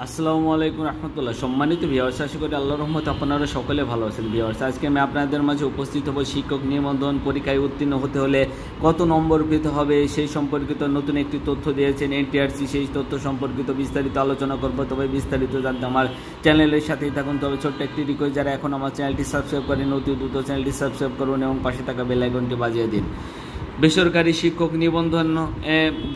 আসসালামু আলাইকুম রহমতুল্লাহ। সম্মানিত ভিউয়ার্স, আশা করি আল্লাহর রহমতে আপনারা সকলে ভালো আছেন। ভিউয়ার্স, আজকে আমি আপনাদের মাঝে উপস্থিত হব শিক্ষক নিবন্ধন পরীক্ষায় উত্তীর্ণ হতে হলে কত নম্বর পেতে হবে সেই সম্পর্কিত নতুন একটি তথ্য দিয়েছেন এনটিআরসি। সেই তথ্য সম্পর্কিত বিস্তারিত আলোচনা করব। তবে বিস্তারিত জানতে আমার চ্যানেলের সাথেই থাকুন। তবে ছোট্ট একটি রিকোয়েস্ট, যারা এখন আমার চ্যানেলটি সাবস্ক্রাইব করেন অতি দ্রুত চ্যানেলটি সাবস্ক্রাইব করুন এবং পাশে থাকা বেল আইকনটি বাজিয়ে দিন। বেসরকারি শিক্ষক নিবন্ধন,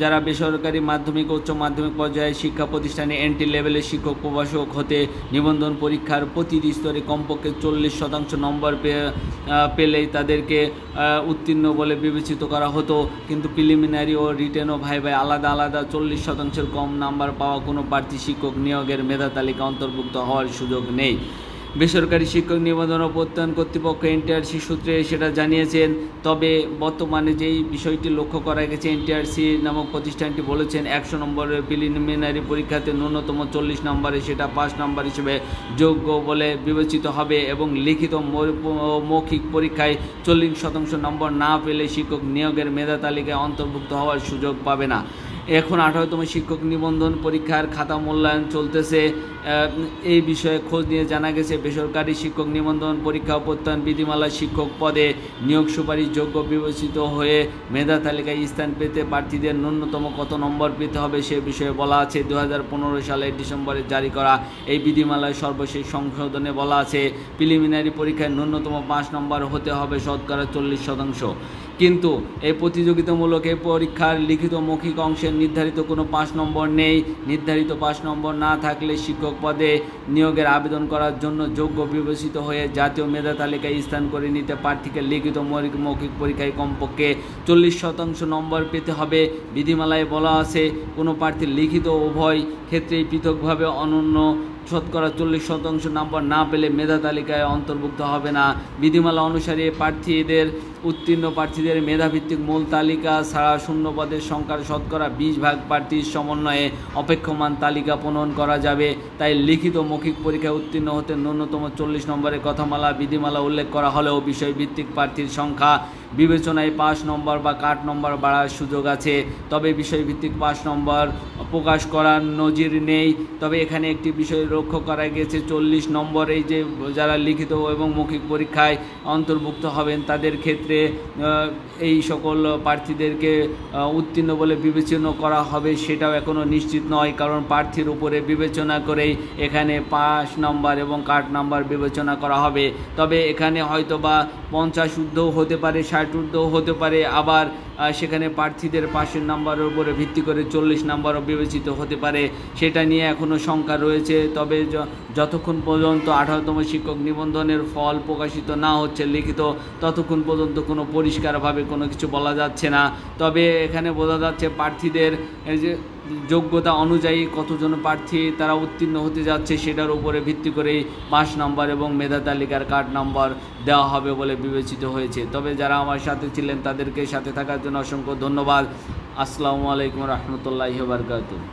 যারা বেসরকারি মাধ্যমিক উচ্চ মাধ্যমিক পর্যায়ে শিক্ষা প্রতিষ্ঠানে এন্ট্রি লেভেলের শিক্ষক প্রভাষক হতে নিবন্ধন পরীক্ষার প্রতিটি স্তরে কমপক্ষে 40% নম্বর পেলেই তাদেরকে উত্তীর্ণ বলে বিবেচিত করা হতো। কিন্তু প্রিলিমিনারি ও রিটেন ও ভাই আলাদা আলাদা 40%-এর কম নাম্বার পাওয়া কোনো প্রার্থী শিক্ষক নিয়োগের মেধা তালিকা অন্তর্ভুক্ত হওয়ার সুযোগ নেই। বেসরকারি শিক্ষক নিবন্ধন ও প্রত্যয়ন কর্তৃপক্ষ এনটিআরসি সূত্রে সেটা জানিয়েছেন। তবে বর্তমানে যেই বিষয়টি লক্ষ্য করা গেছে, এনটিআরসি নামক প্রতিষ্ঠানটি বলেছেন 100 নম্বরের প্রিলিমিনারি পরীক্ষাতে ন্যূনতম 40 নম্বরে সেটা 5 নম্বর হিসেবে যোগ্য বলে বিবেচিত হবে এবং লিখিত মৌখিক পরীক্ষায় 40% নম্বর না পেলে শিক্ষক নিয়োগের মেধা তালিকায় অন্তর্ভুক্ত হওয়ার সুযোগ পাবে না। এখন 18তম শিক্ষক নিবন্ধন পরীক্ষার খাতা মূল্যায়ন চলতেছে। এই বিষয়ে খোঁজ নিয়ে জানা গেছে, বেসরকারি শিক্ষক নিবন্ধন পরীক্ষা ও প্রত্যয়ন বিধিমালা শিক্ষক পদে নিয়োগ সুপারিশ যোগ্য বিবেচিত হয়ে মেধা তালিকায় স্থান পেতে প্রার্থীদের ন্যূনতম কত নম্বর পেতে হবে সে বিষয়ে বলা আছে। 2015 সালের ডিসেম্বরে জারি করা এই বিধিমালায় সর্বশেষ সংশোধনে বলা আছে, প্রিলিমিনারি পরীক্ষায় ন্যূনতম 5 নম্বর হতে হবে শতকরা 40%। কিন্তু এই প্রতিযোগিতামূলক এই পরীক্ষার লিখিত মৌখিক অংশের নির্ধারিত কোনো 5 নম্বর নেই। নির্ধারিত 5 নম্বর না থাকলে শিক্ষক পদে নিয়োগের আবেদন করার জন্য যোগ্য বিবেচিত হয়ে জাতীয় মেধা তালিকায় স্থান করে নিতে প্রার্থীকে লিখিত মৌখিক পরীক্ষায় কমপক্ষে 40% নম্বর পেতে হবে। বিধিমালায় বলা আছে, কোনো প্রার্থীর লিখিত উভয় ক্ষেত্রেই পৃথকভাবে অনন্য শতকরা 40% নম্বর না পেলে মেধা তালিকায় অন্তর্ভুক্ত হবে না। বিধিমালা অনুসারে উত্তীর্ণ প্রার্থীদের মেধাভিত্তিক মূল তালিকা ছাড়া শূন্য পদের সংখ্যার শতকরা 20% প্রার্থীর সমন্বয়ে অপেক্ষমান তালিকা প্রণয়ন করা যাবে। তাই লিখিত মৌখিক পরীক্ষায় উত্তীর্ণ হতে ন্যূনতম 40 নম্বরের বিধিমালা উল্লেখ করা হলেও বিষয়ভিত্তিক প্রার্থীর সংখ্যা বিবেচনায় 5 নম্বর বা কাট নম্বর বাড়ার সুযোগ আছে। তবে বিষয়ভিত্তিক 5 নম্বর প্রকাশ করার নজির নেই। তবে এখানে একটি বিষয় লক্ষ্য করা গেছে, 40 নম্বর এই যে যারা লিখিত এবং মৌখিক পরীক্ষায় অন্তর্ভুক্ত হবেন তাদের ক্ষেত্রে এই সকল প্রার্থীদেরকে উত্তীর্ণ বলে বিবেচনা করা হবে সেটাও এখনও নিশ্চিত নয়, কারণ প্রার্থীর উপরে বিবেচনা করেই এখানে 5 নম্বর এবং কাট নম্বর বিবেচনা করা হবে। তবে এখানে হয়তো বা 50 ঊর্ধ্বও হতে পারে, 60 ঊর্ধ্বও হতে পারে, আবার সেখানে প্রার্থীদের পাশের নাম্বারের উপরে ভিত্তি করে 40 নাম্বারও বিবেচিত হতে পারে। সেটা নিয়ে এখনও শঙ্কা রয়েছে। তবে যতক্ষণ পর্যন্ত 18তম শিক্ষক নিবন্ধনের ফল প্রকাশিত না হচ্ছে লিখিত, ততক্ষণ পর্যন্ত কোনো পরিষ্কারভাবে কোনো কিছু বলা যাচ্ছে না। তবে এখানে বোঝা যাচ্ছে প্রার্থীদের যে যোগ্যতা অনুযায়ী কতজন প্রার্থী তারা উত্তীর্ণ হতে যাচ্ছে সেটার উপরে ভিত্তি করেই 5 নম্বর এবং মেধা তালিকার কার্ড নম্বর দেওয়া হবে বলে বিবেচিত হয়েছে। তবে যারা আমার সাথে ছিলেন তাদেরকে সাথে থাকার জন্য অসংখ্য ধন্যবাদ। আসসালামু আলাইকুম রহমতুল্লাহি ওয়া বারাকাতুহু।